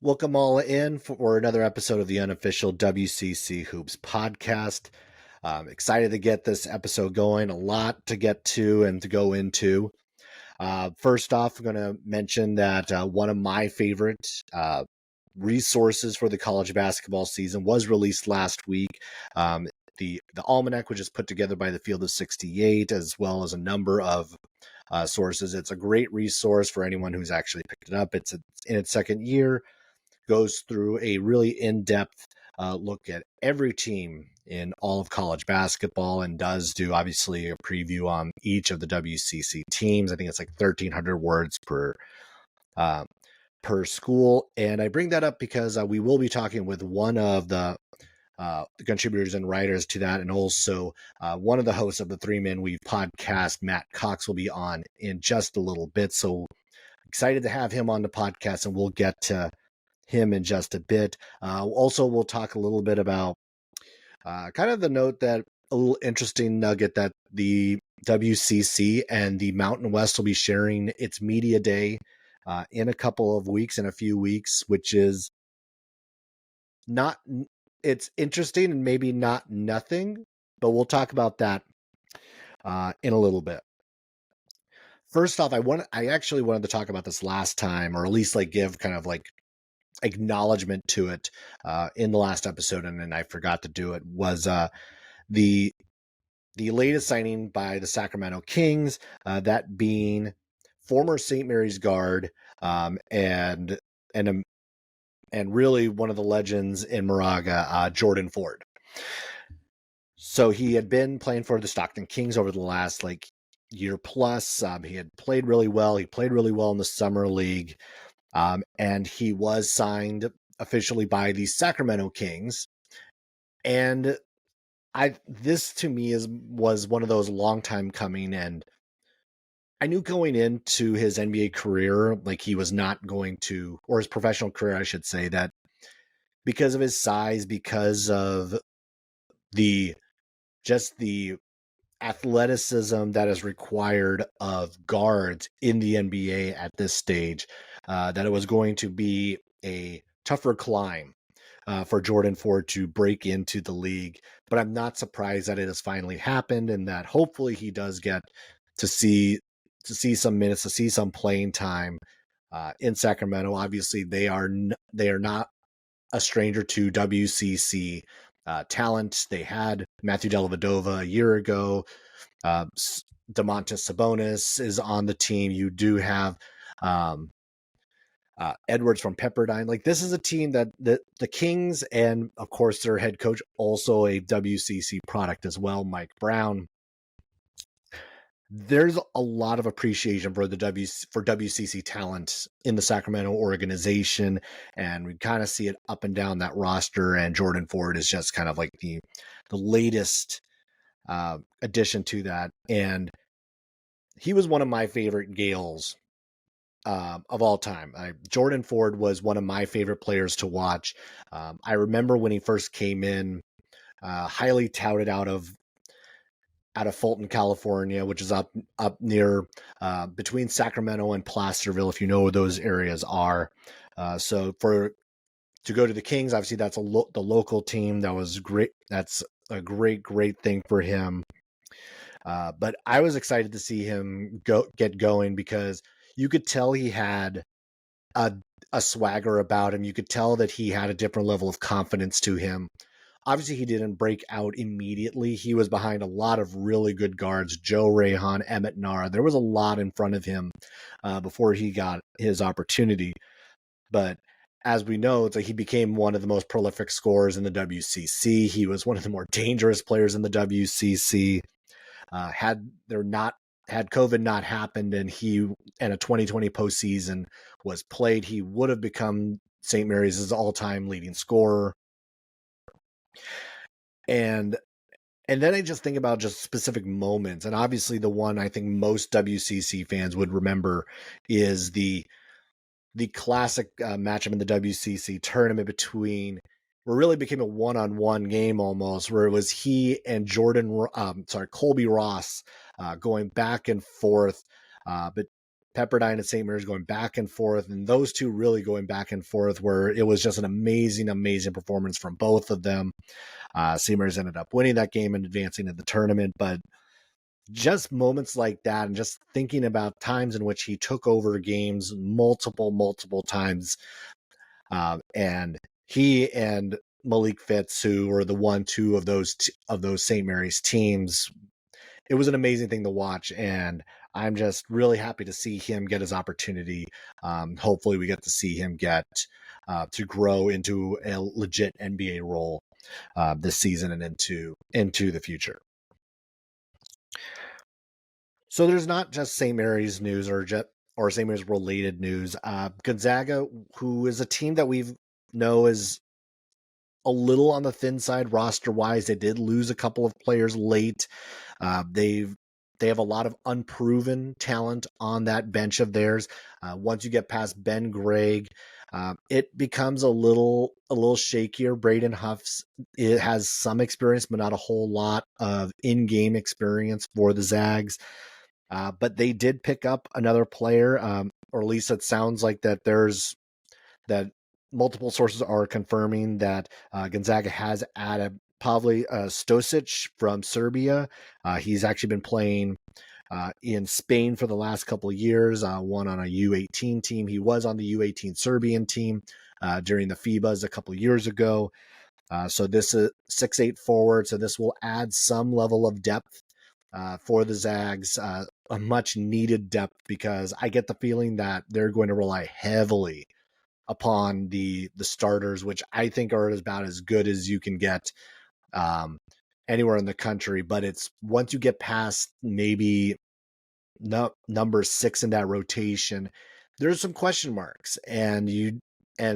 Welcome all in for another episode of the Unofficial WCC Hoops podcast. Excited to get this episode going. A lot to get to and to go into. First off, I'm going to mention that one of my favorite resources for the college basketball season was released last week. The Almanac, which is put together by the Field of 68, as well as a number of sources. It's a great resource for anyone who's actually picked it up. It's in its second year. Goes through a really in-depth look at every team in all of college basketball and does do obviously a preview on each of the WCC teams. I think it's like 1,300 words per school. And I bring that up because we will be talking with one of the contributors and writers to that, and also one of the hosts of the Three Men Weave podcast, Matt Cox, will be on in just a little bit. So excited to have him on the podcast, and we'll get to him in just a bit. Also, we'll talk a little bit about kind of the note that a little interesting nugget that the WCC and the Mountain West will be sharing its media day in a couple of weeks, in a few weeks, which is not, it's interesting and maybe not nothing, but we'll talk about that in a little bit. First off, I actually wanted to talk about this last time, or at least like give kind of like acknowledgement to it in the last episode, and then I forgot to do it, was the latest signing by the Sacramento Kings, that being former St. Mary's guard and really one of the legends in Moraga, Jordan Ford. So he had been playing for the Stockton Kings over the last year plus. He had played really well. He played really well in the summer league. And he was signed officially by the Sacramento Kings. And this to me was one of those long time coming. And I knew going into his NBA career, like he was not going to, or his professional career, I should say, that because of his size, because of the athleticism that is required of guards in the NBA at this stage, that it was going to be a tougher climb for Jordan Ford to break into the league. But I'm not surprised that it has finally happened, and that hopefully he does get to see some minutes, to see some playing time in Sacramento. Obviously, they are not a stranger to WCC talent. They had Matthew Dellavedova a year ago. Domantas Sabonis is on the team. You do have Edwards from Pepperdine. Like, this is a team that the Kings, and of course their head coach, also a WCC product as well, Mike Brown. There's a lot of appreciation for WCC talent in the Sacramento organization, and we kind of see it up and down that roster. And Jordan Ford is just kind of like the latest addition to that. And he was one of my favorite Gales of all time. Jordan Ford was one of my favorite players to watch. I remember when he first came in, highly touted out of Fulton, California, which is up near between Sacramento and Placerville, if you know where those areas are. So to go to the Kings, obviously that's the local team. That was great. That's a great thing for him. But I was excited to see him get going, because you could tell he had a swagger about him. You could tell that he had a different level of confidence to him. Obviously, he didn't break out immediately. He was behind a lot of really good guards, Joe Rayhan, Emmett Nara. There was a lot in front of him before he got his opportunity. But as we know, it's like he became one of the most prolific scorers in the WCC. He was one of the more dangerous players in the WCC. Had COVID not happened and a 2020 postseason was played, he would have become St. Mary's all-time leading scorer. And then I just think about just specific moments. And obviously the one I think most WCC fans would remember is the classic matchup in the WCC tournament where it really became a one-on-one game almost, where it was he and Colby Ross going back and forth. But Pepperdine and St. Mary's going back and forth, and those two really going back and forth, where it was just an amazing, amazing performance from both of them. St. Mary's ended up winning that game and advancing in the tournament, but just moments like that, and just thinking about times in which he took over games multiple times, and he and Malik Fitz, who were the 1-2 of those St. Mary's teams, it was an amazing thing to watch, and I'm just really happy to see him get his opportunity. Hopefully, we get to see him get to grow into a legit NBA role this season and into the future. So there's not just St. Mary's news or St. Mary's related news. Gonzaga, who is a team that we know is a little on the thin side roster wise, they did lose a couple of players late. They have a lot of unproven talent on that bench of theirs. Once you get past Ben Gregg, it becomes a little shakier. Braden Huffs, it has some experience, but not a whole lot of in-game experience for the Zags. But they did pick up another player, or at least it sounds like that multiple sources are confirming that Gonzaga has added Pavle Stosic from Serbia. He's actually been playing in Spain for the last couple of years, one on a U18 team. He was on the U18 Serbian team during the FIBAs a couple of years ago. So this is 6'8" forward, so this will add some level of depth for the Zags, a much needed depth, because I get the feeling that they're going to rely heavily upon the starters, which I think are about as good as you can get anywhere in the country. But it's once you get past maybe number 6 in that rotation, there's some question marks, and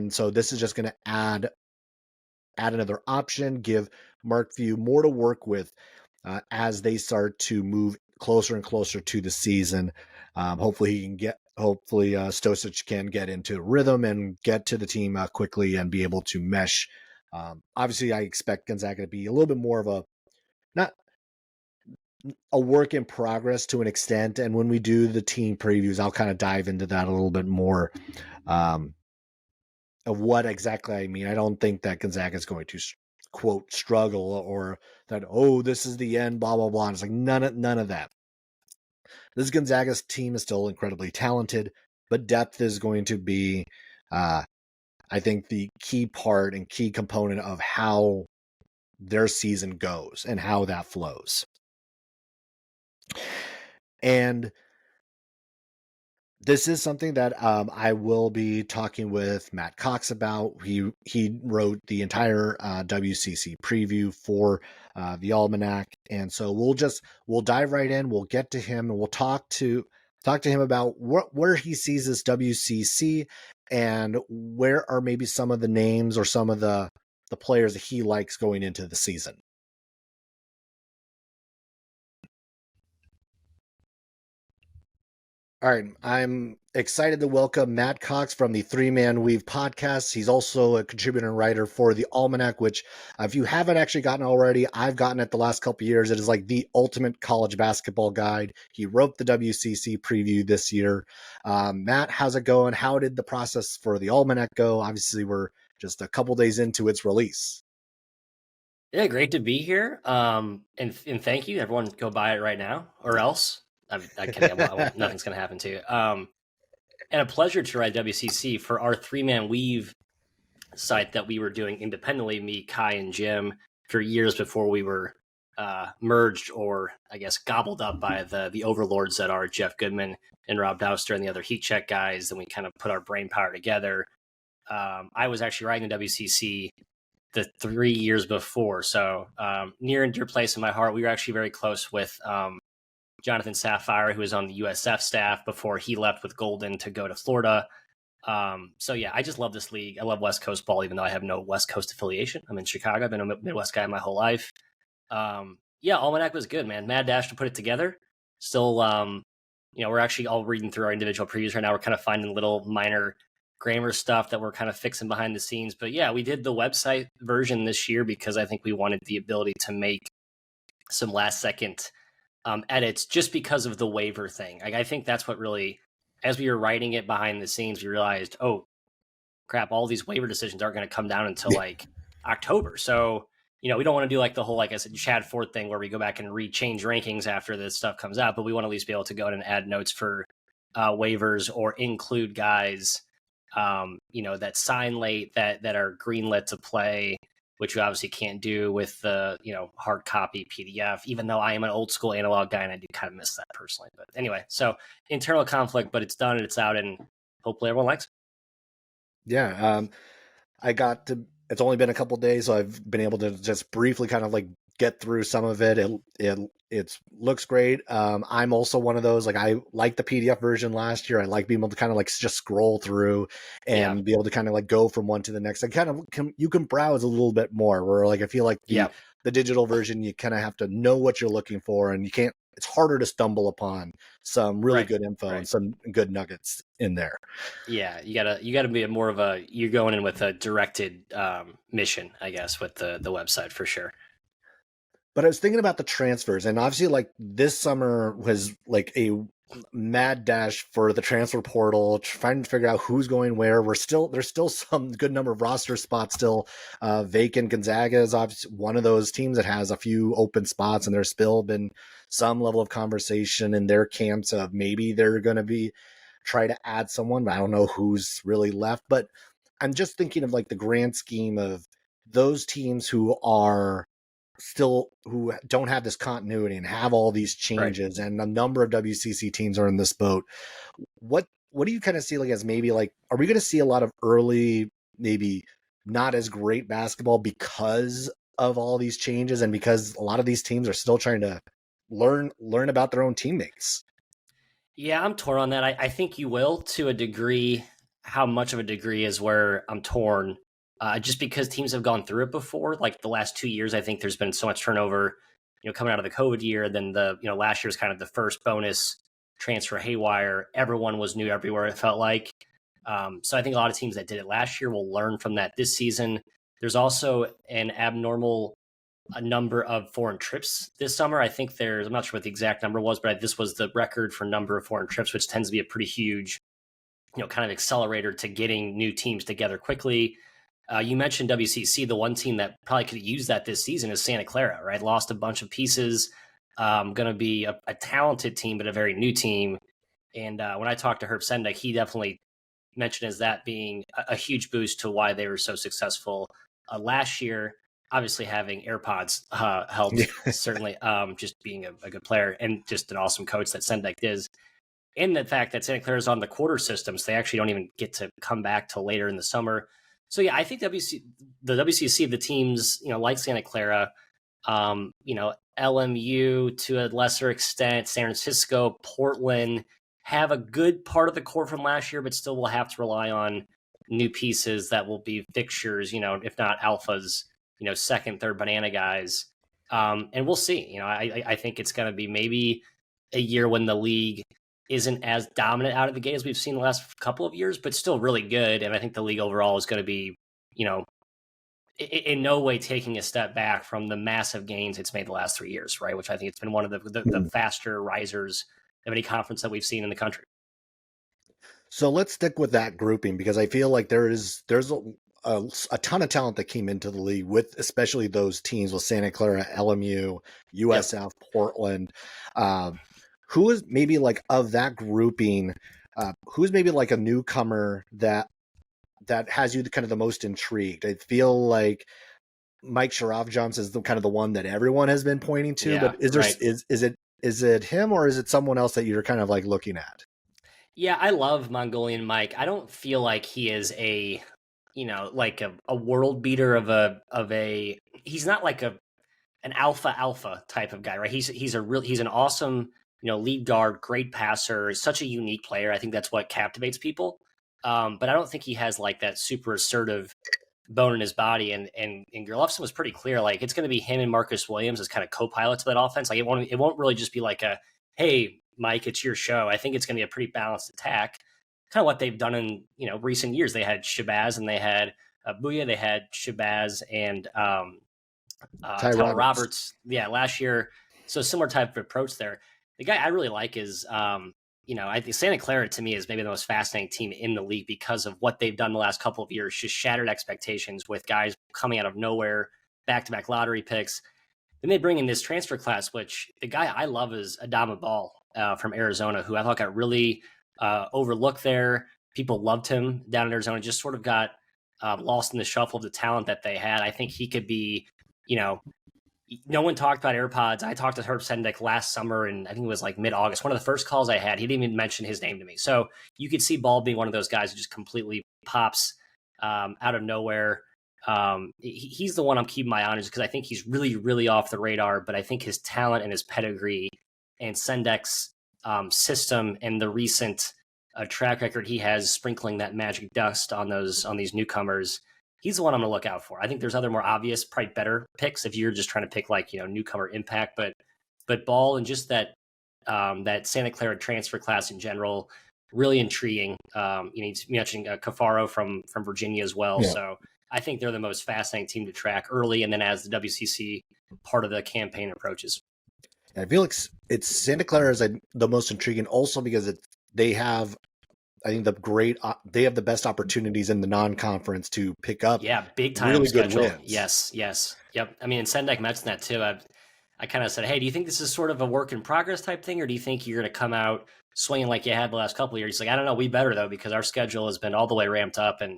so this is just going to add another option, give Mark Few more to work with as they start to move closer and closer to the season. Hopefully Stosic can get into rhythm and get to the team quickly and be able to mesh. Obviously, I expect Gonzaga to be a little bit more of not a work in progress to an extent. And when we do the team previews, I'll kind of dive into that a little bit more of what exactly I mean. I don't think that Gonzaga is going to quote struggle, or that, oh, this is the end, blah blah blah. And it's like none of that. This Gonzaga's team is still incredibly talented, but depth is going to be I think the key part and key component of how their season goes and how that flows. And this is something that I will be talking with Matt Cox about. He wrote the entire WCC preview for the Almanac, and so we'll dive right in. We'll get to him, and we'll talk to him about where he sees this WCC, and where are maybe some of the names or some of the players that he likes going into the season. All right, I'm excited to welcome Matt Cox from the Three Man Weave podcast. He's also a contributor and writer for the Almanac, which if you haven't actually gotten already, I've gotten it the last couple of years. It is like the ultimate college basketball guide. He wrote the WCC preview this year. Matt, how's it going? How did the process for the Almanac go? Obviously, we're just a couple days into its release. Yeah, great to be here. And thank you. Everyone go buy it right now, or else. Nothing's going to happen to you. And a pleasure to write WCC for our three-man weave site that we were doing independently, me, Kai, and Jim, for years before we were merged, or I guess gobbled up by the overlords that are Jeff Goodman and Rob Douster and the other Heat Check guys. And we kind of put our brain power together. I was actually writing the WCC the 3 years before. So near and dear place in my heart. We were actually very close with Jonathan Sapphire, who was on the USF staff before he left with Golden to go to Florida. So yeah, I just love this league. I love West Coast ball, even though I have no West Coast affiliation. I'm in Chicago. I've been a Midwest guy my whole life. Yeah, Almanac was good, man. Mad dash to put it together. Still, we're actually all reading through our individual previews right now. We're kind of finding little minor grammar stuff that we're kind of fixing behind the scenes. But yeah, we did the website version this year because I think we wanted the ability to make some last second edits just because of the waiver thing. I think that's what really as we were writing it behind the scenes, we realized, oh crap, all these waiver decisions aren't going to come down until like October. So, we don't want to do like the whole, like I said, Chad Ford thing where we go back and rechange rankings after this stuff comes out, but we want to at least be able to go in and add notes for waivers or include guys, that sign late that are greenlit to play, which you obviously can't do with the, hard copy PDF, even though I am an old school analog guy and I do kind of miss that personally. But anyway, so internal conflict, but it's done and it's out, and hopefully everyone likes it. Yeah. I got to, it's only been a couple days, so I've been able to just briefly kind of like get through some of it. It looks great. I'm also one of those, like, I like the PDF version last year. I like being able to kind of like just scroll through Yeah. and be able to kind of like go from one to the next. I kind of you can browse a little bit more, where like I feel like Yeah. the digital version, you kind of have to know what you're looking for, and you can't, it's harder to stumble upon some really Right. good info and some good nuggets in there. Yeah, you gotta be more of a, you're going in with a directed mission, I guess, with the website for sure. But I was thinking about the transfers, and obviously, like, this summer was like a mad dash for the transfer portal, trying to figure out who's going where. There's still some good number of roster spots still vacant. Gonzaga is obviously one of those teams that has a few open spots, and there's still been some level of conversation in their camps of maybe they're going to be try to add someone, but I don't know who's really left. But I'm just thinking of like the grand scheme of those teams who don't have this continuity and have all these Right. changes, and a number of WCC teams are in this boat. What do you kind of see, like, as maybe, like, are we going to see a lot of early, maybe not as great basketball because of all these changes, and because a lot of these teams are still trying to learn about their own teammates? Yeah, I'm torn on that. I think you will, to a degree. How much of a degree is where I'm torn. Just because teams have gone through it before, like the last 2 years, I think there's been so much turnover, coming out of the COVID year. Then last year was kind of the first bonus transfer haywire. Everyone was new everywhere, it felt like. So I think a lot of teams that did it last year will learn from that this season. There's also an abnormal a number of foreign trips this summer. I think I'm not sure what the exact number was, but this was the record for number of foreign trips, which tends to be a pretty huge, kind of accelerator to getting new teams together quickly. You mentioned WCC. The one team that probably could use that this season is Santa Clara, right? Lost a bunch of pieces. Going to be a talented team, but a very new team. And when I talked to Herb Sendek, he definitely mentioned as that being a huge boost to why they were so successful last year. Obviously, having AirPods helped, certainly, just being a good player and just an awesome coach that Sendek is. And the fact that Santa Clara is on the quarter system, so they actually don't even get to come back till later in the summer. So yeah, I think the WCC, the teams, like Santa Clara, LMU to a lesser extent, San Francisco, Portland, have a good part of the core from last year, but still will have to rely on new pieces that will be fixtures, if not alphas, second, third banana guys. And we'll see. I think it's going to be maybe a year when the league isn't as dominant out of the gate as we've seen the last couple of years, but still really good. And I think the league overall is going to be, in no way taking a step back from the massive gains it's made the last 3 years, right? Which I think it's been one of the faster risers of any conference that we've seen in the country. So let's stick with that grouping, because I feel like there's a ton of talent that came into the league with, especially those teams with Santa Clara, LMU, USF, Yep. Portland. Who is maybe like of that grouping? Who's maybe like a newcomer that has you kind of the most intrigued? I feel like Mike Sharaf-Johnson is the kind of the one that everyone has been pointing to, Yeah. but is there Right. is it him, or is it someone else that you're kind of like looking at? Yeah, I love Mongolian Mike. I don't feel like he is like a world beater of a. He's not like an alpha type of guy, right? He's an awesome, lead guard, great passer, such a unique player. I think that's what captivates people. But I don't think he has like that super assertive bone in his body. And Gerlufsen was pretty clear, like it's going to be him and Marcus Williams as kind of co-pilots of that offense. Like it won't really just be like a, hey Mike, it's your show. I think it's going to be a pretty balanced attack, kind of what they've done in recent years. They had Shabazz and they had Booyah, they had Shabazz and Ty Tyler Roberts. Roberts, yeah, last year. So similar type of approach there. The guy I really like is I think Santa Clara to me is maybe the most fascinating team in the league because of what they've done the last couple of years, just shattered expectations with guys coming out of nowhere, back-to-back lottery picks. Then they bring in this transfer class, which the guy I love is Adama Ball from Arizona, who I thought got really overlooked there. People loved him down in Arizona, just sort of got lost in the shuffle of the talent that they had. I think he could be, no one talked about AirPods. I talked to Herb Sendek last summer, and I think it was like mid-August. One of the first calls I had, he didn't even mention his name to me. So you could see Ball being one of those guys who just completely pops out of nowhere. He's the one I'm keeping my eye on just because I think he's really, really off the radar. But I think his talent and his pedigree and Sendek's system and the recent track record he has sprinkling that magic dust on these newcomers, he's the one I'm going to look out for. I think there's other more obvious, probably better picks if you're just trying to pick like, newcomer impact, but Ball and just that Santa Clara transfer class in general, really intriguing. You mentioned Cafaro from Virginia as well. Yeah. So I think they're the most fascinating team to track early, and then as the WCC part of the campaign approaches. I feel like it's Santa Clara is the most intriguing also because they have, I think they have the best opportunities in the non-conference to pick up. Yeah, big time really schedule. Good wins. Yes. Yep. I mean, and Sendek mentioned that too. I kind of said, hey, do you think this is sort of a work in progress type thing, or do you think you're going to come out swinging like you had the last couple of years? He's like, I don't know. We better though, because our schedule has been all the way ramped up, and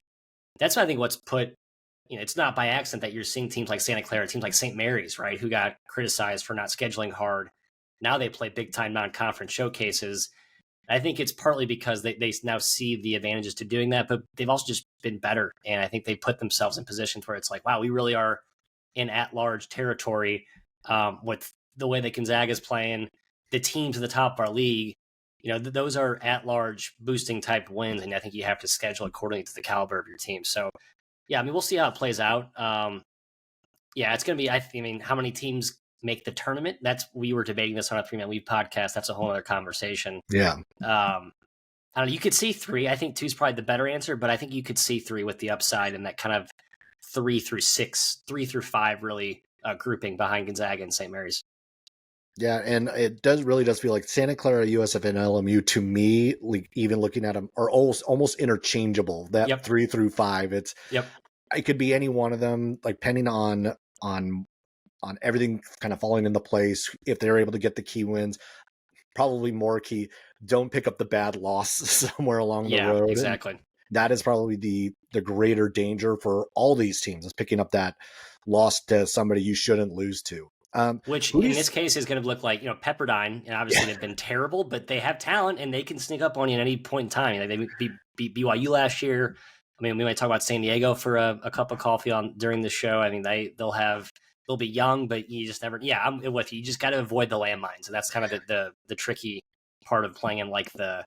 that's I think what's put. It's not by accident that you're seeing teams like Santa Clara, teams like St. Mary's, right, who got criticized for not scheduling hard. Now they play big time non-conference showcases. I think it's partly because they now see the advantages to doing that, but they've also just been better. And I think they put themselves in positions where it's like, wow, we really are in at-large territory with the way that Gonzaga is playing, the teams at the top of our league. Those are at-large boosting type wins, and I think you have to schedule accordingly to the caliber of your team. So, yeah, I mean, we'll see how it plays out. It's going to be, I mean, how many teams make the tournament? We were debating this on a 3-Man Weave podcast. That's a whole other conversation. Yeah. I don't know. You could see 3. I think 2 is probably the better answer, but I think you could see 3 with the upside and that kind of 3 through 6, 3 through 5 really grouping behind Gonzaga and St. Mary's. Yeah, and it really does feel like Santa Clara, USF, and LMU to me, like, even looking at them, are almost interchangeable. That 3 through 5, it could be any one of them, like depending on everything kind of falling into place. If they're able to get the key wins, probably more key. Don't pick up the bad loss somewhere along the road. Exactly. And that is probably the greater danger for all these teams, is picking up that loss to somebody you shouldn't lose to. Which in this case is going to look like, Pepperdine, and obviously they've been terrible, but they have talent and they can sneak up on you at any point in time. They beat BYU last year. I mean, we might talk about San Diego for a cup of coffee during the show. I mean, they'll be young, but you just never. Yeah, I'm with you. You just got to avoid the landmines, and that's kind of the tricky part of playing in like the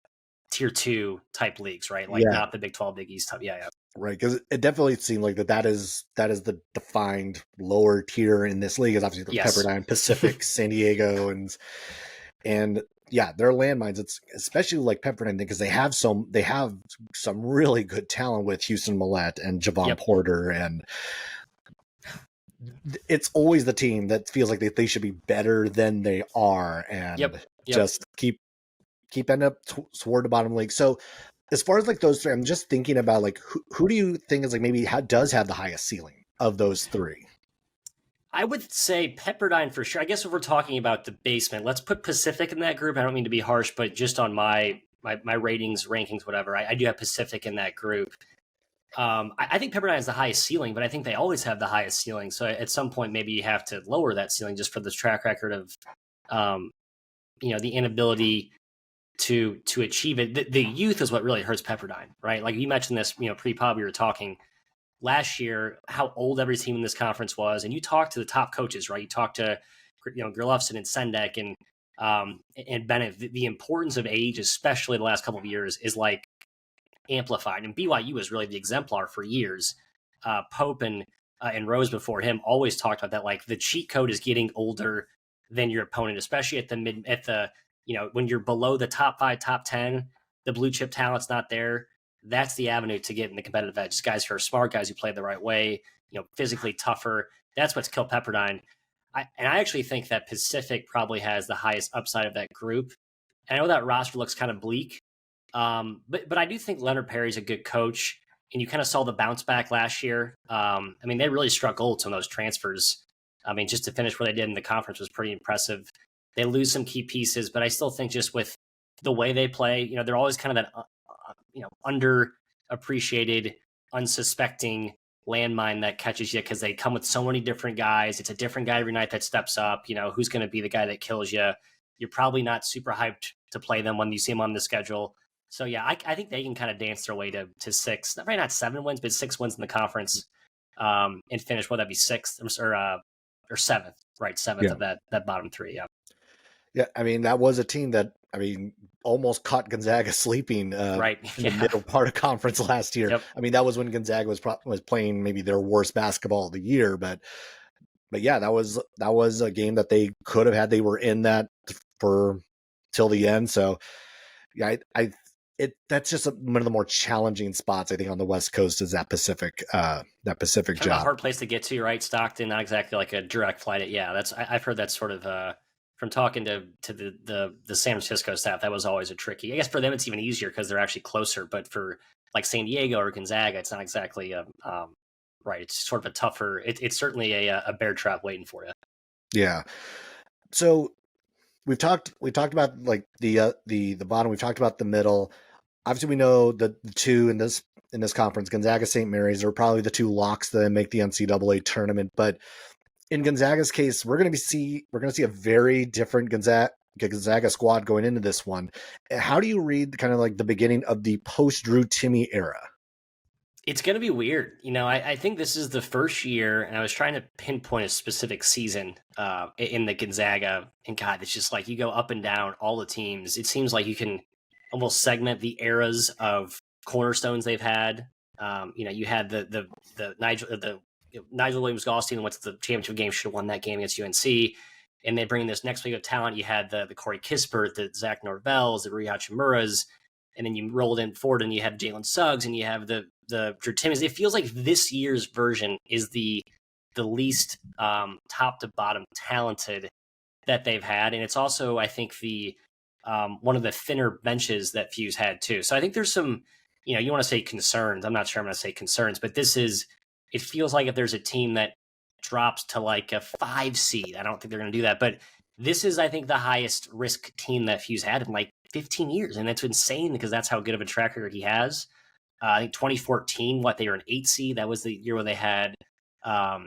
tier 2 type leagues, right? Like not the Big 12, Big East type. Yeah. Right, because it definitely seemed like that is the defined lower tier in this league, is obviously the Pepperdine, Pacific, San Diego, and yeah, they're landmines. It's especially like Pepperdine because they have some really good talent with Houston Millette and Javon Porter, and it's always the team that feels like they should be better than they are, and just keep ending up toward the bottom league. So as far as like those 3, I'm just thinking about like who do you think is like maybe does have the highest ceiling of those 3? I would say Pepperdine for sure. I guess if we're talking about the basement, let's put Pacific in that group. I don't mean to be harsh, but just on my ratings, rankings, whatever, I do have Pacific in that group. I think Pepperdine has the highest ceiling, but I think they always have the highest ceiling. So at some point, maybe you have to lower that ceiling just for this track record of, the inability to achieve it. The youth is what really hurts Pepperdine, right? Like you mentioned this, pre-pub, we were talking last year, how old every team in this conference was. And you talked to the top coaches, right? You talked to, Gerlufsen and Sendek and Bennett. The importance of age, especially the last couple of years, is like amplified. And BYU was really the exemplar for years. Pope and Rose before him always talked about that. Like the cheat code is getting older than your opponent, especially when you're below the top 5, top 10, the blue chip talent's not there. That's the avenue to get in the competitive edge. Guys who are smart, guys who play the right way, physically tougher. That's what's killed Pepperdine. I actually think that Pacific probably has the highest upside of that group. And I know that roster looks kind of bleak, but I do think Leonard Perry's a good coach, and you kind of saw the bounce back last year. I mean, they really struck gold on those transfers. I mean, just to finish where they did in the conference was pretty impressive. They lose some key pieces, but I still think just with the way they play, they're always kind of that, underappreciated, unsuspecting landmine that catches you because they come with so many different guys. It's a different guy every night that steps up. Who's going to be the guy that kills you? You're probably not super hyped to play them when you see them on the schedule. So yeah, I think they can kind of dance their way to 6, probably not 7 wins, but 6 wins in the conference, and finish. What, that'd be 6th or 7th, right? 7th of that bottom 3. Yeah. Yeah, I mean, that was a team that, almost caught Gonzaga sleeping right. in the middle part of conference last year. Yep. I mean, that was when Gonzaga was playing maybe their worst basketball of the year, but yeah, that was a game that they could have had. They were in that for till the end. So yeah, that's just one of the more challenging spots, I think, on the West Coast is that Pacific kind job. Of a hard place to get to, right? Stockton, not exactly like a direct flight. Yeah, I've heard that sort of from talking to the San Francisco staff. That was always a tricky. I guess for them it's even easier because they're actually closer. But for like San Diego or Gonzaga, it's not exactly right. It's sort of a tougher. It's certainly a bear trap waiting for you. Yeah. So we talked about like the bottom. We've talked about the middle. Obviously, we know the two in this conference, Gonzaga, St. Mary's, are probably the 2 locks that make the NCAA tournament. But in Gonzaga's case, we're going to see a very different Gonzaga squad going into this one. How do you read kind of like the beginning of the post Drew Timme era? It's going to be weird. I think this is the first year, and I was trying to pinpoint a specific season in the Gonzaga, and God, it's just like you go up and down all the teams. It seems like you can almost segment the eras of cornerstones they've had. You had the Nigel Williams-Goldstein went to the championship game, should have won that game against UNC. And they bring this next wave of talent. You had the Corey Kispert, the Zach Norvells, the Rui Hachimuras, and then you rolled in forward and you have Jalen Suggs and you have the Drew Timmes. It feels like this year's version is the least top to bottom talented that they've had. And it's also, I think, the one of the thinner benches that Fuse had too. So I think there's some, you want to say concerns. I'm not sure I'm going to say concerns, but it feels like if there's a team that drops to like a 5 seed, I don't think they're going to do that. But this is, I think, the highest risk team that Fuse had in like 15 years. And that's insane because that's how good of a track record he has. I think 2014, they were an 8 seed. That was the year where they had, that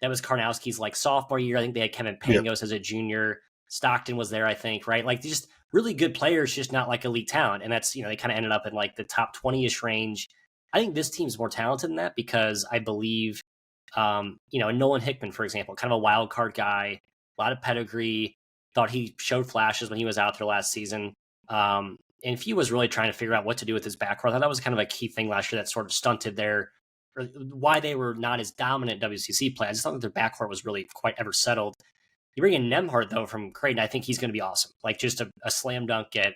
was Karnowski's like sophomore year. I think they had Kevin Pangos as a junior. Stockton was there, I think, right? Like just really good players, just not like elite talent. And that's, they kind of ended up in like the top 20-ish range. I think this team's more talented than that because I believe, Nolan Hickman, for example, kind of a wild card guy, a lot of pedigree, thought he showed flashes when he was out there last season. And if he was really trying to figure out what to do with his backcourt, I thought that was kind of a key thing last year that sort of stunted why they were not as dominant WCC play. I just don't think their backcourt was really quite ever settled. You bring in Nembhard, though, from Creighton, I think he's going to be awesome. Like just a slam dunk get.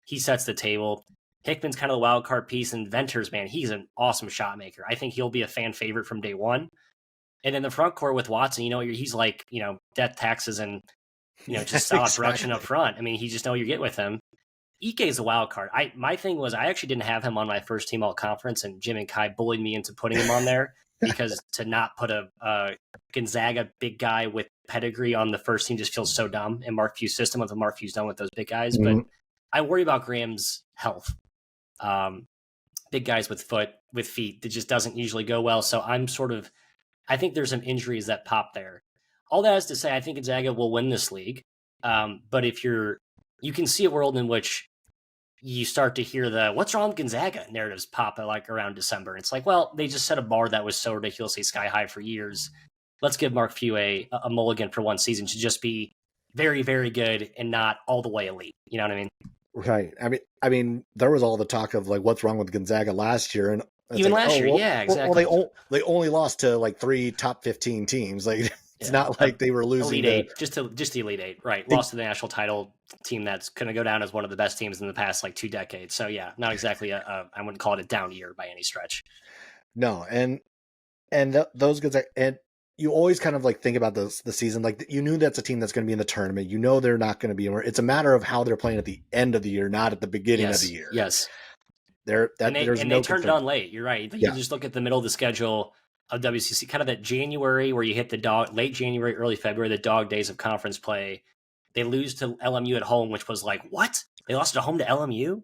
He sets the table. Hickman's kind of the wild card piece, and Venters, man, he's an awesome shot maker. I think he'll be a fan favorite from day one. And in the front court with Watson, he's like, death taxes and, just solid production up front. I mean, he just know what you get with him. Ike is a wild card. My thing was I actually didn't have him on my first team all conference, and Jim and Kai bullied me into putting him on there because to not put a Gonzaga big guy with pedigree on the first team just feels so dumb in Mark Few's system with what Mark Few's done with those big guys. Mm-hmm. But I worry about Graham's health. Big guys with feet, that just doesn't usually go well. So I think there's some injuries that pop there. All that is to say, I think Gonzaga will win this league. But if you can see a world in which you start to hear the "what's wrong with Gonzaga" narratives pop like around December. It's like, well, they just set a bar that was so ridiculously sky high for years. Let's give Mark Few a mulligan for one season to just be very, very good and not all the way elite. You know what I mean? Right. I mean, there was all the talk of like what's wrong with Gonzaga last year, and even like, last year, yeah, exactly. Well, they only lost to like 3 top 15 teams. Like it's not like they were losing Elite 8, just the Elite 8, right? Lost to the national title team that's going to go down as one of the best teams in the past like 2 decades. So yeah, not exactly I wouldn't call it a down year by any stretch. No, and those Gonzaga, and you always kind of like think about the season. Like you knew that's a team that's going to be in the tournament. You know they're not going to be. It's a matter of how they're playing at the end of the year, not at the beginning of the Yes, year. yes. There's And they no turned it concern. on late. You're right. You Yeah, just look at the middle of the schedule of WCC, kind of that January where you hit the late January, early February, the dog days of conference play. They lose to LMU at home, which was like, what? They lost at home to LMU?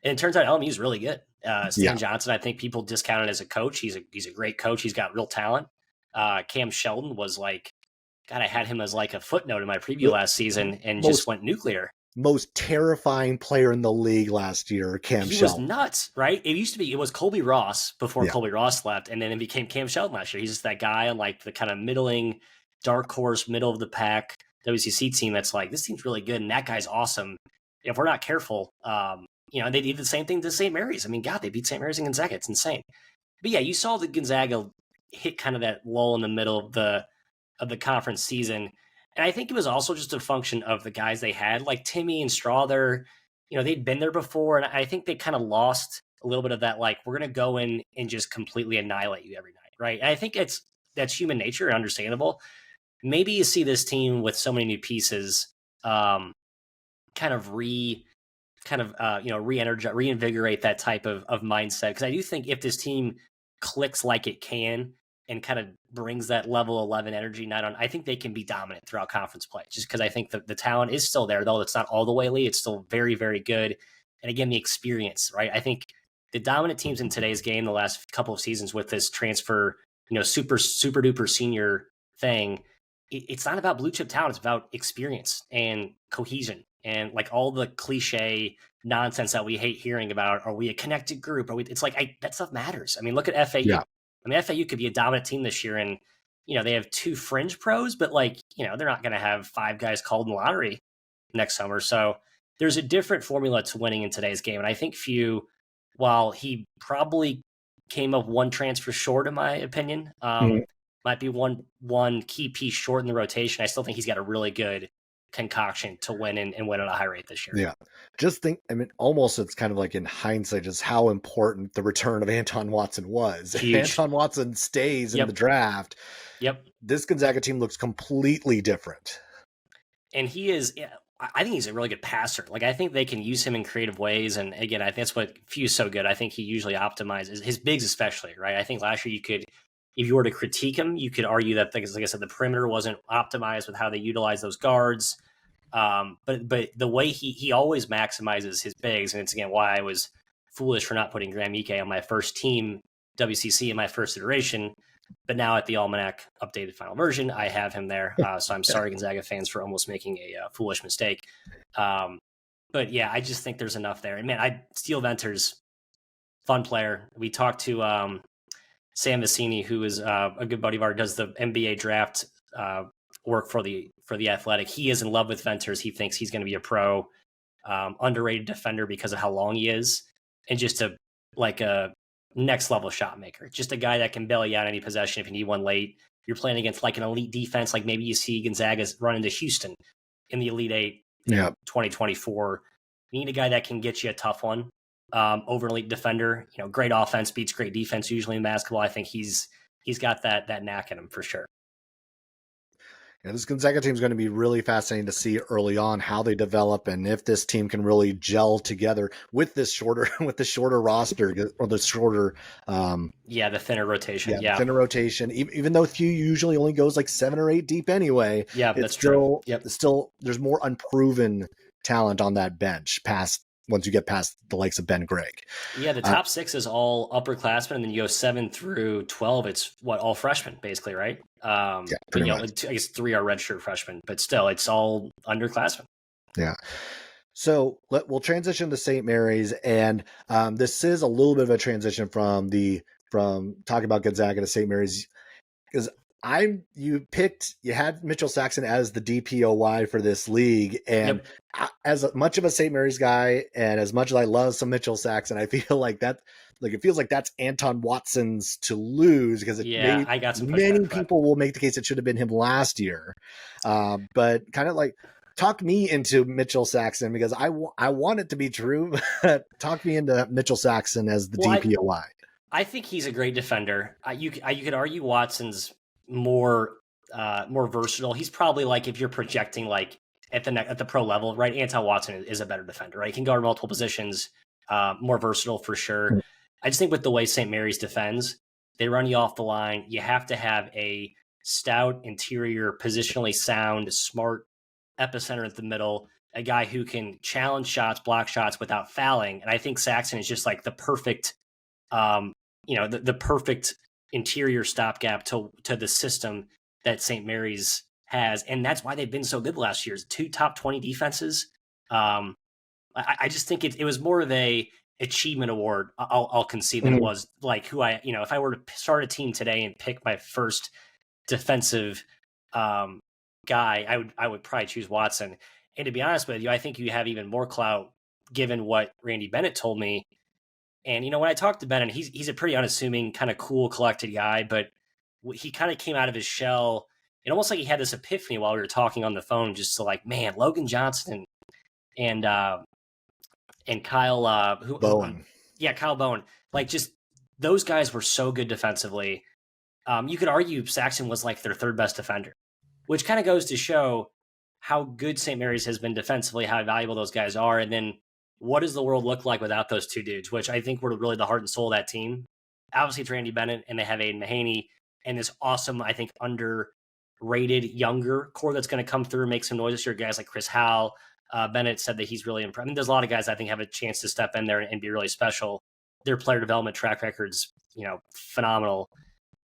And it turns out LMU is really good. yeah. Stan Johnson, I think people discount it as a coach. He's a great coach. He's got real talent. Cam Sheldon was like, God, I had him as like a footnote in my preview last season and just Most went nuclear. most terrifying player in the league last year, Cam He was Sheldon. nuts, right? It was Colby Ross before Yeah. Colby Ross left, and then it became Cam Sheldon last year. He's just that guy on like the kind of middling, dark horse, middle of the pack WCC team that's like, this team's really good, and that guy's awesome. If we're not careful, they did the same thing to St. Mary's. I mean, God, they beat St. Mary's and Gonzaga. It's insane. But yeah, you saw the Gonzaga hit kind of that lull in the middle of the conference season. And I think it was also just a function of the guys they had, like Timme and Straw. They'd been there before, and I think they kind of lost a little bit of that, like, we're going to go in and just completely annihilate you every night, right? And I think that's human nature and understandable. Maybe you see this team with so many new pieces, reinvigorate that type of mindset. Because I do think if this team clicks like it can and kind of brings that level 11 energy night on, I think they can be dominant throughout conference play. Just because I think the talent is still there, though it's not all the way elite. It's still very, very good. And again, the experience, right? I think the dominant teams in today's game, the last couple of seasons with this transfer, super duper senior thing, it's not about blue chip talent. It's about experience and cohesion and like all the cliche nonsense that we hate hearing about. Are we a connected group? It's like that stuff matters. I mean, look at FAU. Yeah. I mean, FAU could be a dominant team this year, and they have 2 fringe pros, but they're not going to have 5 guys called in the lottery next summer. So there's a different formula to winning in today's game, and I think Few, while he probably came up 1 transfer short, in my opinion, might be one key piece short in the rotation. I still think he's got a really good concoction to win and win at a high rate this year. Yeah. Just think, I mean, almost it's kind of like in hindsight, just how important the return of Anton Watson was. Huge. If Anton Watson stays in the draft, this Gonzaga team looks completely different. And I think he's a really good passer. Like, I think they can use him in creative ways. And again, I think that's what Few's so good. I think he usually optimizes his bigs, especially, right? I think last year if you were to critique him, you could argue that, like I said, the perimeter wasn't optimized with how they utilize those guards. But the way he always maximizes his bigs, and it's again why I was foolish for not putting Graham Ike on my first team WCC in my first iteration. But now at the Almanac updated final version, I have him there. So I'm sorry, Gonzaga fans, for almost making a foolish mistake. But yeah, I just think there's enough there. And man, Steele Venters, fun player. We talked to Sam Vecini, who is a good buddy of ours, does the NBA draft work for the Athletic. He is in love with Venters. He thinks he's going to be a pro, underrated defender because of how long he is, and just a next level shot maker. Just a guy that can bail you out any possession if you need one late. You're playing against like an elite defense, like maybe you see Gonzaga's run into Houston in the Elite Eight in 2024. You need a guy that can get you a tough one. Over elite defender, great offense beats great defense usually in basketball. I think he's got that knack in him for sure. Yeah, this Gonzaga team is going to be really fascinating to see early on how they develop and if this team can really gel together with this shorter roster or the shorter the thinner rotation. Thinner rotation. Even though Few usually only goes like 7 or 8 deep anyway. Yeah, that's true. Still, there's more unproven talent on that bench once you get past the likes of Ben Gregg. Yeah, the top 6 is all upperclassmen, and then you go 7 through 12. It's all freshmen, basically, right? Pretty much. I guess 3 are redshirt freshmen, but still, it's all underclassmen. Yeah. So we'll transition to St. Mary's, and this is a little bit of a transition from talking about Gonzaga to St. Mary's, because you had Mitchell Saxon as the DPOY for this league. And as much of a St. Mary's guy, and as much as I love some Mitchell Saxon, I feel like it feels like that's Anton Watson's to lose, because I got some many people will make the case it should have been him last year. But kind of like talk me into Mitchell Saxon, because I want it to be true. Talk me into Mitchell Saxon as the DPOY. I think he's a great defender. You could argue Watson's more versatile. He's probably like, if you're projecting like at the pro level, right? Anton Watson is a better defender, right? He can guard multiple positions, more versatile for sure. I just think with the way St. Mary's defends, they run you off the line. You have to have a stout interior, positionally sound, smart epicenter at the middle, a guy who can challenge shots, block shots without fouling. And I think Saxon is just like the perfect, the perfect interior stopgap to the system that St. Mary's has. And that's why they've been so good the last years. 2 top 20 defenses. I just think it was more of a achievement award. I'll concede than it was like if I were to start a team today and pick my first defensive guy, I would probably choose Watson. And to be honest with you, I think you have even more clout given what Randy Bennett told me. And when I talked to Bennett, he's a pretty unassuming, kind of cool, collected guy, but he kind of came out of his shell. And almost like he had this epiphany while we were talking on the phone, just to like, man, Logan Johnson and Kyle Bowen. Kyle Bowen. Like, just those guys were so good defensively. You could argue Saxon was like their third best defender, which kind of goes to show how good St. Mary's has been defensively, how valuable those guys are. And then what does the world look like without those two dudes, which I think were really the heart and soul of that team. Obviously, it's Randy Bennett, and they have Aiden Mahaney and this awesome, I think, underrated younger core that's going to come through and make some noise this year. Guys like Chris Howell. Bennett said that he's really impressed. I mean, there's a lot of guys I think have a chance to step in there and be really special. Their player development track record's, phenomenal.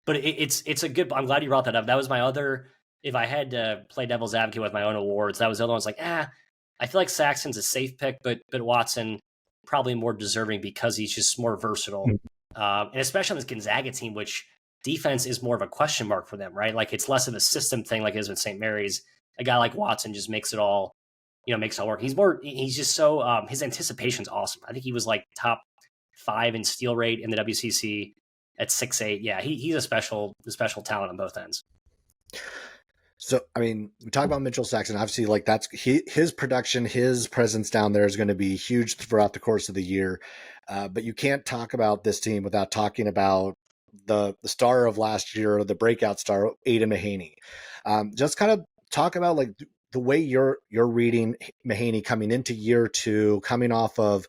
But it's a good. I'm glad you brought that up. That was my other. If I had to play devil's advocate with my own awards, that was the other one. I was like, I feel like Saxon's a safe pick, but Watson probably more deserving because he's just more versatile, and especially on this Gonzaga team, which defense is more of a question mark for them, right? Like, it's less of a system thing like it is with St. Mary's. A guy like Watson just makes it all work. He's just so, his anticipation's awesome. I think he was like top 5 in steal rate in the WCC at 6'8". Yeah, he's a special talent on both ends. So, I mean, we talk about Mitchell Saxon. Obviously, like, that's his production, his presence down there is going to be huge throughout the course of the year. But you can't talk about this team without talking about the star of last year, the breakout star, Aiden Mahaney. Just kind of talk about like the way you're reading Mahaney coming into year 2, coming off of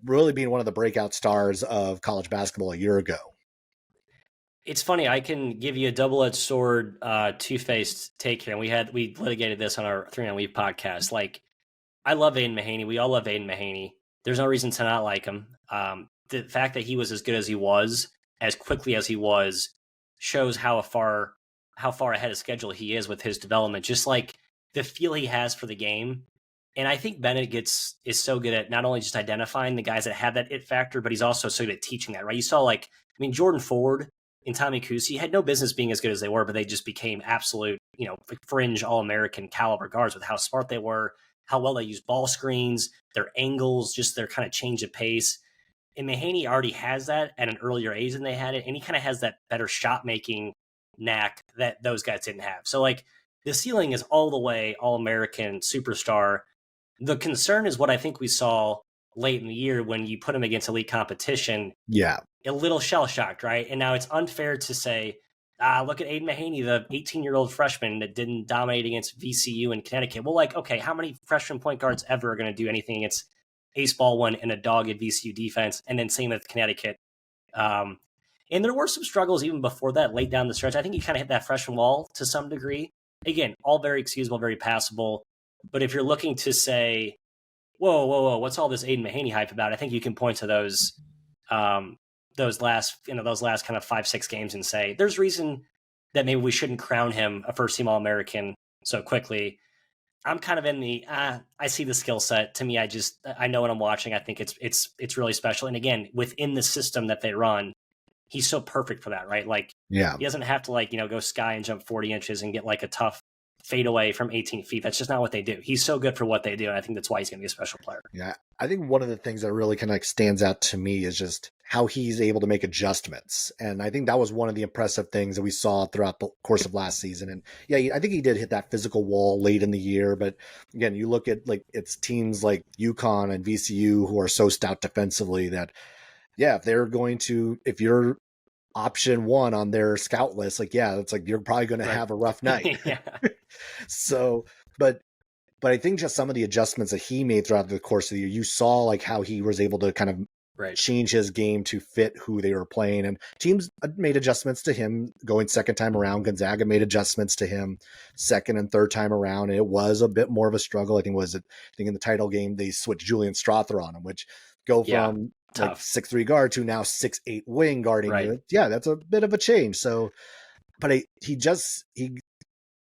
really being one of the breakout stars of college basketball a year ago. It's funny. I can give you a double-edged sword, two-faced take here. And we litigated this on our 3 on Weave podcast. Like, I love Aiden Mahaney. We all love Aiden Mahaney. There's no reason to not like him. The fact that he was as good as he was, as quickly as he was, shows how far ahead of schedule he is with his development. Just like the feel he has for the game. And I think Bennett is so good at not only just identifying the guys that have that it factor, but he's also so good at teaching that, right? You saw Jordan Ford and Tommy Kuhse had no business being as good as they were, but they just became absolute, fringe All-American caliber guards with how smart they were, how well they used ball screens, their angles, just their kind of change of pace. And Mahaney already has that at an earlier age than they had it, and he kind of has that better shot-making knack that those guys didn't have. So, like, the ceiling is all the way All-American superstar. The concern is what I think we saw late in the year when you put him against elite competition. Yeah. A little shell-shocked, right? And now it's unfair to say, look at Aiden Mahaney, the 18-year-old freshman that didn't dominate against VCU and Connecticut. Well, like, okay, how many freshman point guards ever are going to do anything against Ace Baldwin and a dogged VCU defense? And then same with Connecticut. And there were some struggles even before that, late down the stretch. I think he kind of hit that freshman wall to some degree. Again, all very excusable, very passable. But if you're looking to say, whoa, what's all this Aiden Mahaney hype about? I think you can point to those last kind of 5-6 games and say there's reason that maybe we shouldn't crown him a first team All-American so quickly. I'm kind of in the I see the skill set. To me, I know what I'm watching. I think it's really special. And again, within the system that they run, he's so perfect for that, right? Like, yeah, he doesn't have to go sky and jump 40 inches and get like a tough fadeaway from 18 feet. That's just not what they do. He's so good for what they do, and I think that's why he's going to be a special player. Yeah, I think one of the things that really kind of stands out to me is just how he's able to make adjustments, and I think that was one of the impressive things that we saw throughout the course of last season. And yeah, I think he did hit that physical wall late in the year, but again, you look at it's teams like UConn and VCU who are so stout defensively that if you're option one on their scout list. Like, yeah, it's like you're probably going to Right. have a rough night. Yeah. So, but I think just some of the adjustments that he made throughout the course of the year, you saw like how he was able to kind of Right. change his game to fit who they were playing. And teams made adjustments to him going second time around. Gonzaga made adjustments to him second and third time around. And it was a bit more of a struggle. I think in the title game, they switched Julian Strother on him, which go Yeah. from like Tough. 6'3" guard to now 6'8" wing guarding Right. you. Yeah, that's a bit of a change. So, but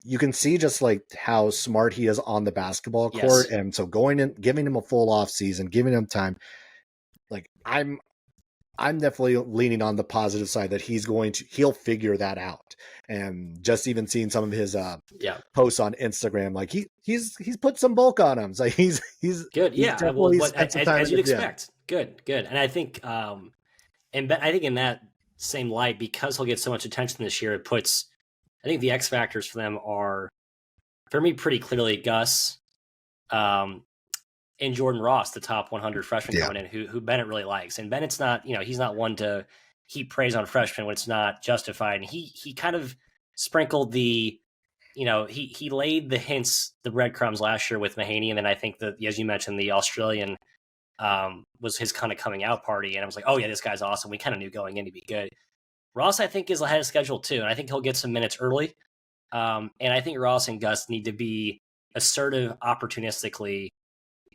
you can see just like how smart he is on the basketball court. Yes. And so going in, giving him a full off season, giving him time, like I'm definitely leaning on the positive side that he'll figure that out. And just even seeing some of his Yeah. posts on Instagram, like he's put some bulk on him. So he's Good. he's Yeah. Well, definitely spent some time as in the you'd gym. expect. Good. Good. And I think, and I think in that same light, because he'll get so much attention this year, I think the X factors for them are, for me, pretty clearly Gus, and Jordan Ross, the top 100 freshman Yeah. coming in, who Bennett really likes. And Bennett's not, he's not one to heap praise on freshmen when it's not justified. And he kind of sprinkled he laid the hints, the breadcrumbs last year with Mahaney, and then I think that, as you mentioned, the Australian was his kind of coming out party, and I was like, oh yeah, this guy's awesome. We kind of knew going in to be good. Ross, I think, is ahead of schedule too, and I think he'll get some minutes early. And I think Ross and Gus need to be assertive opportunistically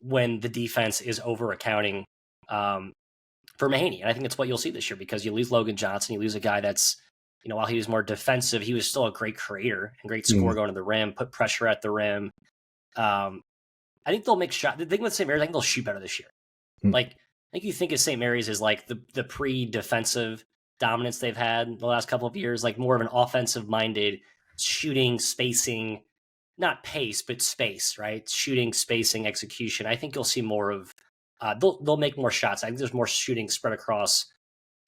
when the defense is over accounting for Mahaney. And I think it's what you'll see this year, because you lose Logan Johnson, you lose a guy that's, while he was more defensive, he was still a great creator and great scorer going to the rim, put pressure at the rim. I think they'll make shots. The thing with St. Mary's, I think they'll shoot better this year. Like, I think you think of St. Mary's as like the pre-defensive dominance they've had the last couple of years, like more of an offensive-minded shooting, spacing, not pace, but space, right? Shooting, spacing, execution. I think you'll see more of, they'll make more shots. I think there's more shooting spread across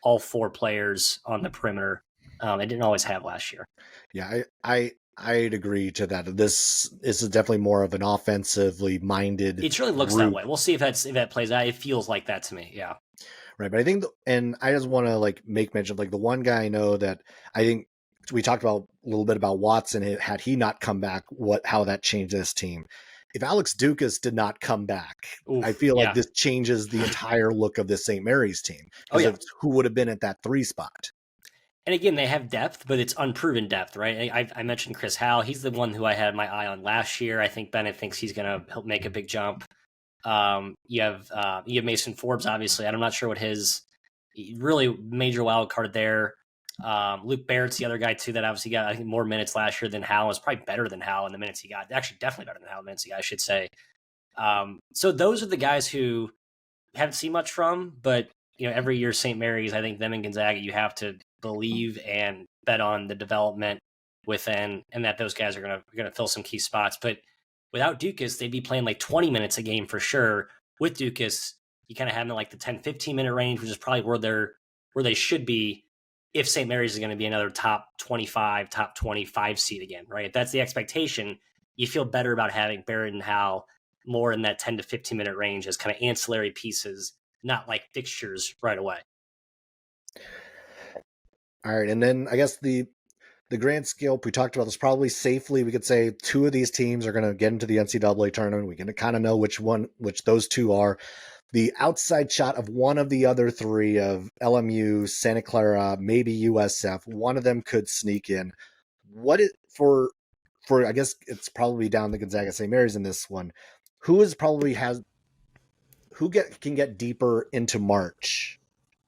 all four players on the perimeter. It didn't always have last year. Yeah, I'd agree to that. This is definitely more of an offensively minded. It really looks that way. We'll see if that plays out. It feels like that to me. Yeah. Right. But I think, and I just want to like make mention of like the one guy I know that I think we talked about a little bit about Watson. Had he not come back, how that changed this team. If Alex Dukas did not come back, Oof, I feel like this changes the entire look of the St. Mary's team. Because who would have been at that 3 spot? And again, they have depth, but it's unproven depth, right? I mentioned Chris Howell. He's the one who I had my eye on last year. I think Bennett thinks he's going to help make a big jump. You have Mason Forbes, obviously. I'm not sure what his really major wild card there. Luke Barrett's the other guy too that obviously got, I think, more minutes last year than Howell. Was probably better than Howell in the minutes he got. Actually, definitely better than Howell in the minutes he got, I should say. So those are the guys who haven't seen much from, but every year St. Mary's, I think them and Gonzaga, you have to believe and bet on the development within, and that those guys are gonna fill some key spots. But without Dukas, they'd be playing like 20 minutes a game for sure. With Dukas, you kind of have them in like the 10, 15 minute range, which is probably where they should be if St. Mary's is going to be another top 25, top 25 seed again, right? If that's the expectation, you feel better about having Barrett and Howell more in that 10 to 15 minute range as kind of ancillary pieces, not like fixtures right away. All right. And then I guess the grand scale, we talked about this probably safely. We could say 2 of these teams are going to get into the NCAA tournament. We can kind of know which those 2 are. The outside shot of one of the other 3 of LMU, Santa Clara, maybe USF, one of them could sneak in. What is for I guess it's probably down to Gonzaga St. Mary's in this one. Who can get deeper into March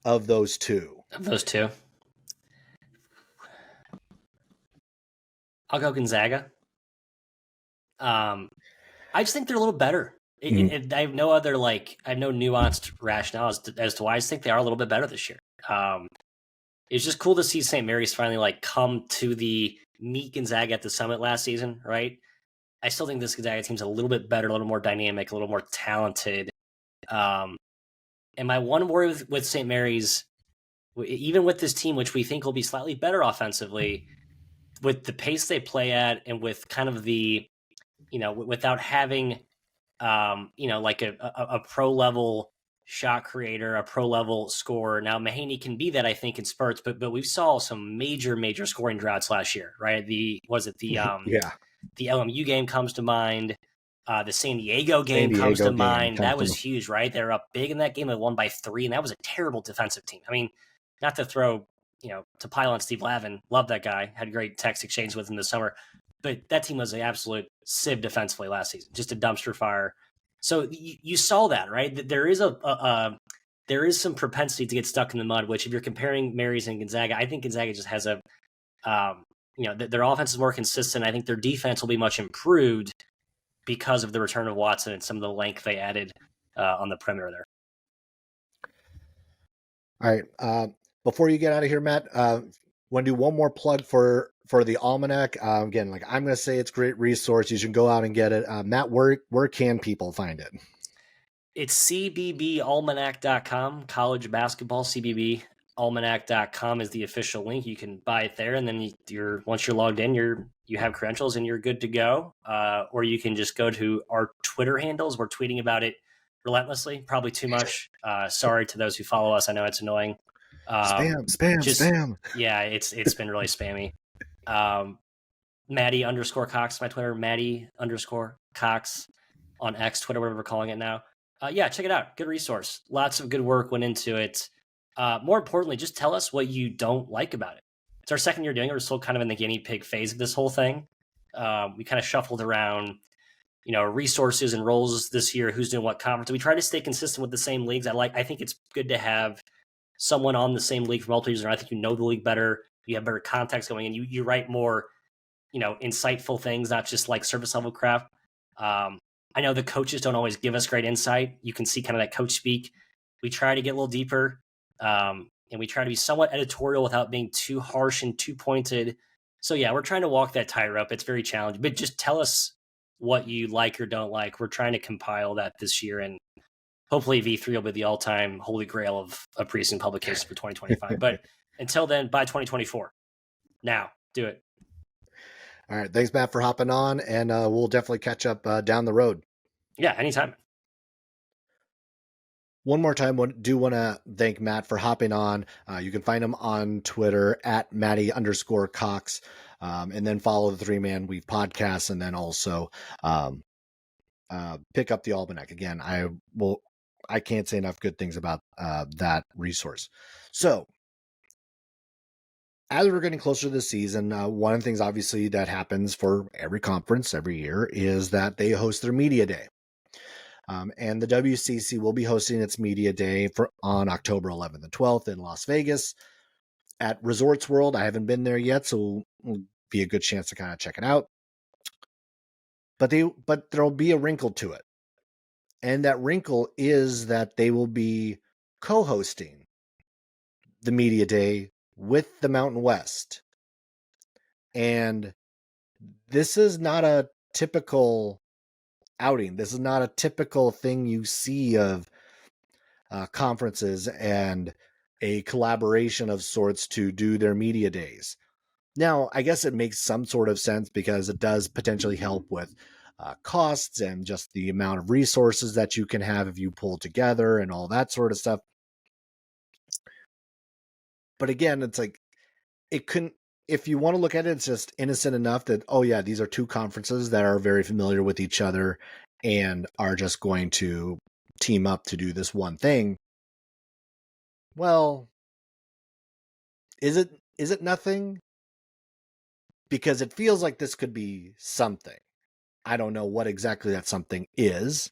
of those 2? Of those 2, I'll go Gonzaga. I just think they're a little better. I have no other I have no nuanced rationale as to why. I just think they are a little bit better this year. It's just cool to see St. Mary's finally come to the meet Gonzaga at the Summit last season, right? I still think this Gonzaga team's a little bit better, a little more dynamic, a little more talented. And my one worry with St. Mary's, even with this team, which we think will be slightly better offensively, with the pace they play at and with kind of the, without having, like a pro level shot creator, a pro level scorer. Now Mahaney can be that, I think, in spurts, but we saw some major scoring droughts last year, right? The Yeah. LMU game comes to mind. The San Diego San game comes to Diego game mind. comes That to was huge, right? They're up big in that game. They won by 3, and that was a terrible defensive team. I mean, not to throw, to pile on Steve Lavin. Love that guy. Had a great text exchange with him this summer. But that team was an absolute sieve defensively last season. Just a dumpster fire. So you saw that, right? There is there is some propensity to get stuck in the mud, which if you're comparing Mary's and Gonzaga, I think Gonzaga just has their offense is more consistent. I think their defense will be much improved because of the return of Watson and some of the length they added on the perimeter there. All right. Before you get out of here, Matt, want to do one more plug for the Almanac? Again, like I'm going to say, it's a great resource. You should go out and get it. Matt, where can people find it? It's cbbalmanac.com, college basketball, cbbalmanac.com is the official link. You can buy it there, and then once you're logged in, you have credentials and you're good to go. Or you can just go to our Twitter handles. We're tweeting about it relentlessly, probably too much. Sorry to those who follow us. I know it's annoying. Spam. Yeah, it's been really spammy. Maddie_Cox, my Twitter, Maddie_Cox on X, Twitter, whatever we're calling it now. Yeah, check it out. Good resource. Lots of good work went into it. More importantly, just tell us what you don't like about it. It's our second year doing it. We're still kind of in the guinea pig phase of this whole thing. We kind of shuffled around, resources and roles this year, who's doing what conference. We try to stay consistent with the same leagues. I think it's good to have someone on the same league for multiple years. I think you know the league better. You have better context going, and you write more, insightful things, not just like surface level crap. I know the coaches don't always give us great insight. You can see kind of that coach speak. We try to get a little deeper, and we try to be somewhat editorial without being too harsh and too pointed. So yeah, we're trying to walk that tightrope. It's very challenging, but just tell us what you like or don't like. We're trying to compile that this year, and hopefully V3 will be the all-time holy grail of preseason publications for 2025. But until then, by 2024. Now, do it. All right. Thanks, Matt, for hopping on, and we'll definitely catch up down the road. Yeah, anytime. One more time, do want to thank Matt for hopping on. You can find him on Twitter at Matty_Cox, and then follow the 3-Man Weave podcast, and then also pick up the Almanac. Again, I can't say enough good things about that resource. So, as we're getting closer to the season, one of the things obviously that happens for every conference every year is that they host their media day. And the WCC will be hosting its media day on October 11th and 12th in Las Vegas at Resorts World. I haven't been there yet, so it'll be a good chance to kind of check it out. But there'll be a wrinkle to it. And that wrinkle is that they will be co-hosting the media day with the Mountain West. And this is not a typical outing. This is not a typical thing you see of conferences and a collaboration of sorts to do their media days. Now, I guess it makes some sort of sense because it does potentially help with costs and just the amount of resources that you can have if you pull together and all that sort of stuff. But again, it's like, it couldn't, if you want to look at it, it's just innocent enough that, oh yeah, these are two conferences that are very familiar with each other and are just going to team up to do this one thing. Well, is it nothing? Because it feels like this could be something. I don't know what exactly that something is.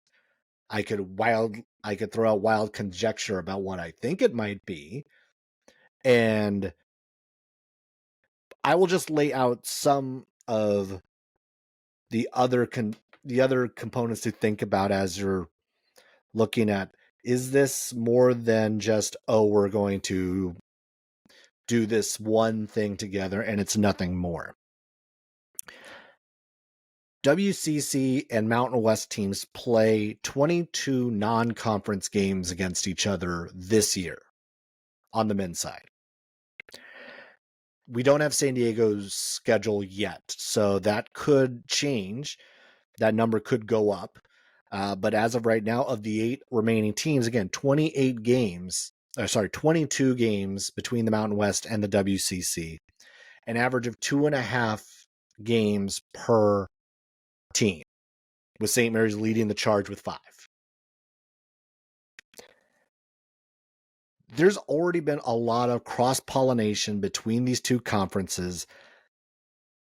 I could throw out wild conjecture about what I think it might be. And I will just lay out some of the other components to think about as you're looking at, is this more than just, oh, we're going to do this one thing together and it's nothing more. WCC and Mountain West teams play 22 non-conference games against each other this year on the men's side. We don't have San Diego's schedule yet, so that could change. That number could go up. But as of right now, of the 8 remaining teams, again, 22 games between the Mountain West and the WCC, an average of 2.5 games per team, with St. Mary's leading the charge with 5. There's already been a lot of cross-pollination between these two conferences,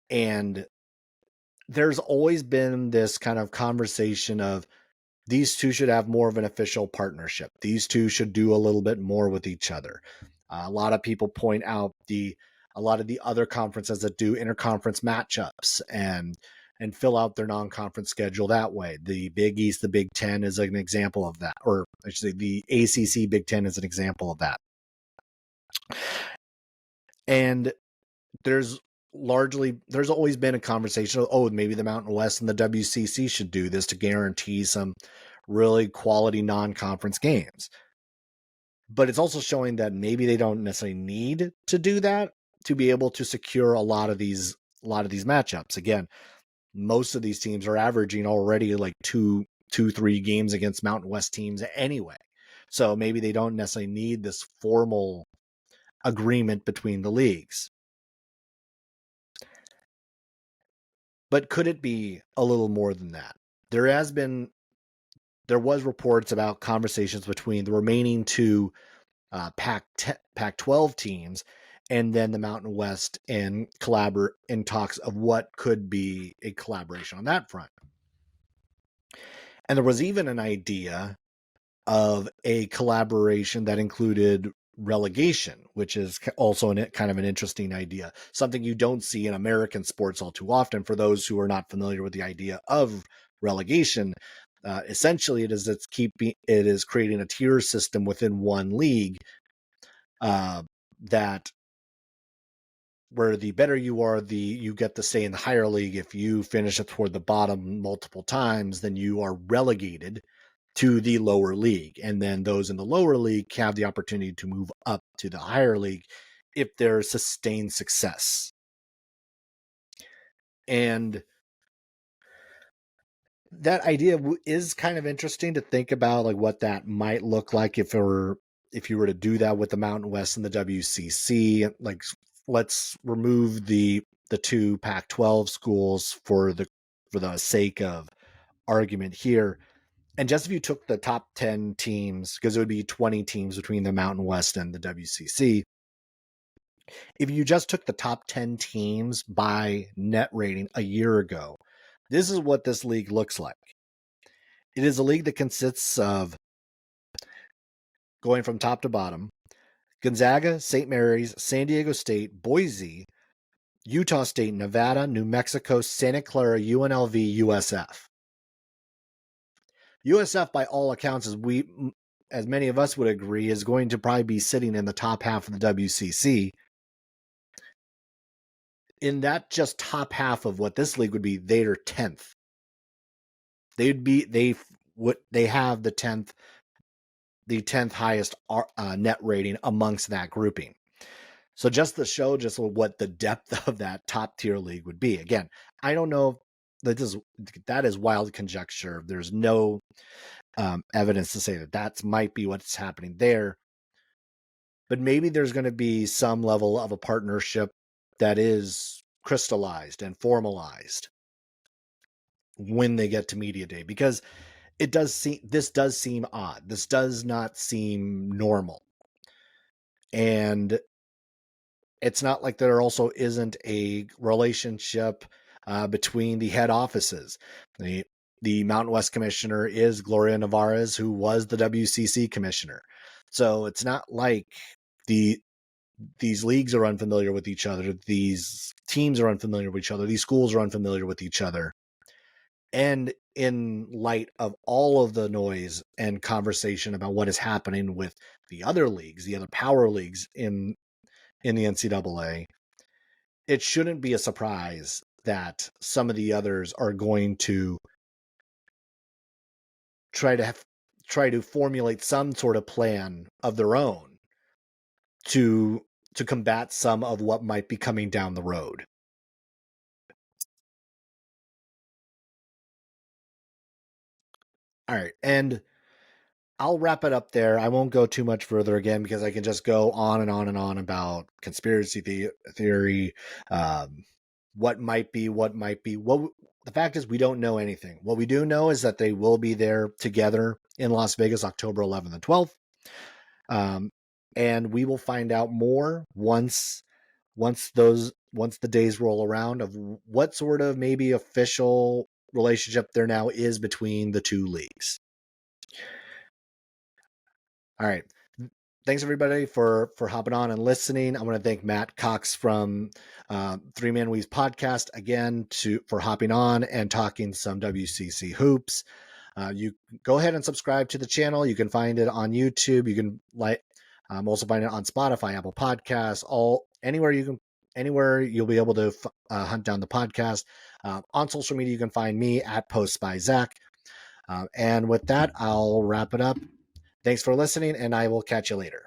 and there's always been this kind of conversation of these two should have more of an official partnership. These two should do a little bit more with each other. A lot of people point out a lot of the other conferences that do interconference matchups and fill out their non-conference schedule that way. The Big East, the Big Ten is an example of that, or actually the ACC Big Ten is an example of that. And there's always been a conversation of, oh, maybe the Mountain West and the WCC should do this to guarantee some really quality non-conference games. But it's also showing that maybe they don't necessarily need to do that to be able to secure a lot of these matchups. Again, most of these teams are averaging already like 3 games against Mountain West teams anyway. So maybe they don't necessarily need this formal agreement between the leagues. But could it be a little more than that? There was reports about conversations between the remaining 2 Pac-12 teams and then the Mountain West and in talks of what could be a collaboration on that front. And there was even an idea of a collaboration that included relegation, which is also kind of an interesting idea, something you don't see in American sports all too often. For those who are not familiar with the idea of relegation, essentially it is creating a tier system within one league that where the better you are, you get to stay in the higher league. If you finish up toward the bottom multiple times, then you are relegated to the lower league. And then those in the lower league have the opportunity to move up to the higher league if there's sustained success. And that idea is kind of interesting to think about, like what that might look like if you were to do that with the Mountain West and the WCC. Like, let's remove the 2 Pac-12 schools for the sake of argument here. And just if you took the top 10 teams, because it would be 20 teams between the Mountain West and the WCC, if you just took the top 10 teams by net rating a year ago, this is what this league looks like. It is a league that consists of, going from top to bottom, Gonzaga, St. Mary's, San Diego State, Boise, Utah State, Nevada, New Mexico, Santa Clara, UNLV, USF. USF, by all accounts, as many of us would agree, is going to probably be sitting in the top half of the WCC. In that just top half of what this league would be, they are 10th. They have the 10th highest net rating amongst that grouping. So just to show just what the depth of that top tier league would be. Again, I don't know if that is wild conjecture. There's no evidence to say that might be what's happening there. But maybe there's going to be some level of a partnership that is crystallized and formalized when they get to media day, because this does seem odd. This does not seem normal. And it's not like there also isn't a relationship between the head offices. The Mountain West commissioner is Gloria Navarez, who was the WCC commissioner. So it's not like these leagues are unfamiliar with each other. These teams are unfamiliar with each other. These schools are unfamiliar with each other. And in light of all of the noise and conversation about what is happening with the other leagues, the other power leagues in the NCAA, it shouldn't be a surprise that some of the others are going to try to formulate some sort of plan of their own to combat some of what might be coming down the road. All right. And I'll wrap it up there. I won't go too much further again because I can just go on and on and on about conspiracy theory, what might be, what might be. Well, the fact is, we don't know anything. What we do know is that they will be there together in Las Vegas, October 11th and 12th. And we will find out more once the days roll around of what sort of maybe official relationship there now is between the two leagues. All right. Thanks everybody for hopping on and listening. I want to thank Matt Cox from Three Man Weaves podcast again for hopping on and talking some WCC hoops. You go ahead and subscribe to the channel. You can find it on YouTube. You can also find it on Spotify, Apple Podcasts, anywhere you'll be able to hunt down the podcast. On social media, you can find me at Post by Zach. And with that, I'll wrap it up. Thanks for listening, and I will catch you later.